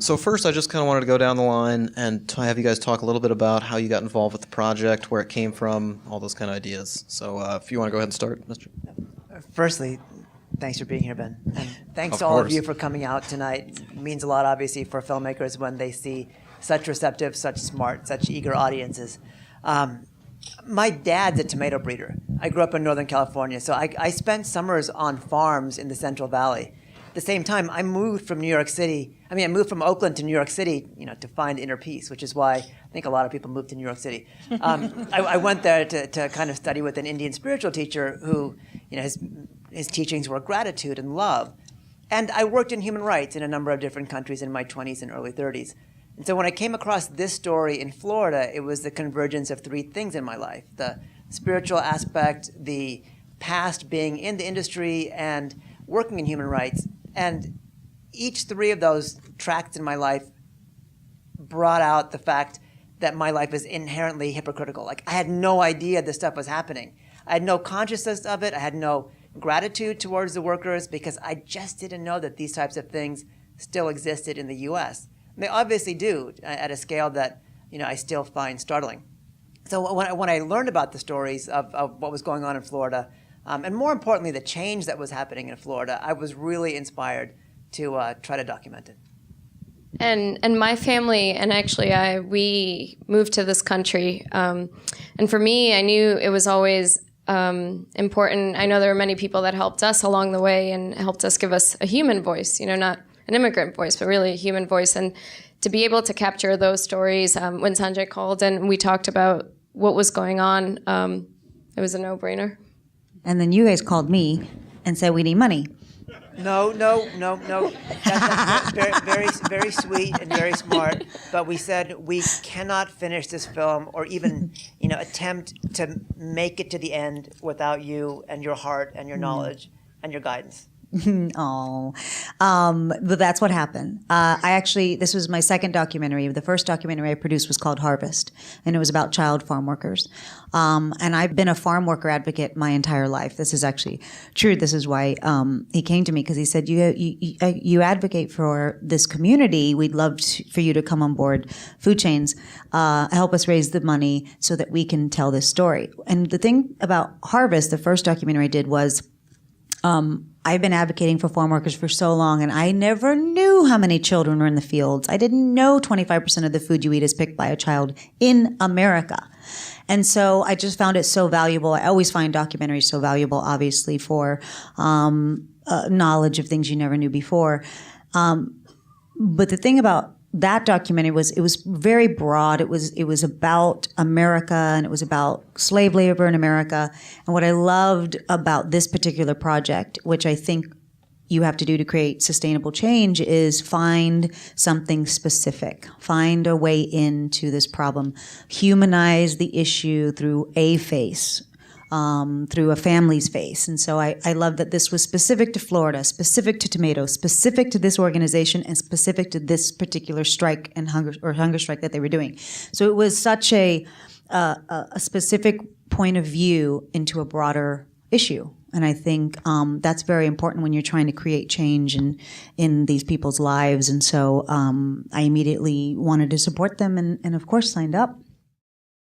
So first, I just kind of wanted to go down the line and have you guys talk a little bit about how you got involved with the project, where it came from, all those kind of ideas. So if you want to go ahead and start, Mr. Firstly, thanks for being here, Ben. And thanks Of to all of course. you for coming out tonight. It means a lot, obviously, for filmmakers when they see such receptive, such smart, such eager audiences. My dad's a tomato breeder. I grew up in Northern California, so I spent summers on farms in the Central Valley. At the same time, I moved from Oakland to New York City, to find inner peace, which is why I think a lot of people move to New York City. I went there to kind of study with an Indian spiritual teacher who, his teachings were gratitude and love. And I worked in human rights in a number of different countries in my 20s and early 30s. And so when I came across this story in Florida, it was the convergence of three things in my life: the spiritual aspect, the past being in the industry, and working in human rights. And each three of those tracks in my life brought out the fact that my life is inherently hypocritical. Like, I had no idea this stuff was happening. I had no consciousness of it. I had no gratitude towards the workers because I just didn't know that these types of things still existed in the U.S. And they obviously do at a scale that I still find startling. So when I learned about the stories of what was going on in Florida, and more importantly, the change that was happening in Florida, I was really inspired to try to document it. And my family, and actually we moved to this country. And for me, I knew it was always important. I know there were many people that helped us along the way and helped us give us a human voice, not an immigrant voice, but really a human voice. And to be able to capture those stories, when Sanjay called and we talked about what was going on, it was a no-brainer. And then you guys called me and said, we need money. No. That's very sweet and very smart. But we said we cannot finish this film or even, attempt to make it to the end without you and your heart and your knowledge and your guidance. Oh, but that's what happened. This was my second documentary. The first documentary I produced was called Harvest, and it was about child farm workers. And I've been a farm worker advocate my entire life. This is actually true. This is why he came to me, because he said, you advocate for this community. We'd love for you to come on board food chains, help us raise the money so that we can tell this story. And the thing about Harvest, the first documentary I did was, I've been advocating for farm workers for so long, and I never knew how many children were in the fields. I didn't know 25% of the food you eat is picked by a child in America. And so I just found it so valuable. I always find documentaries so valuable, obviously, for knowledge of things you never knew before. But the thing about that documentary was it was very broad. It was about America, and it was about slave labor in America. And what I loved about this particular project, which I think you have to do to create sustainable change, is find something specific, find a way into this problem, humanize the issue through a face, through a family's face. And so I love that this was specific to Florida, specific to tomatoes, specific to this organization, and specific to this particular strike and hunger strike that they were doing. So it was such a specific point of view into a broader issue. And I think that's very important when you're trying to create change in these people's lives. And so I immediately wanted to support them and of course signed up.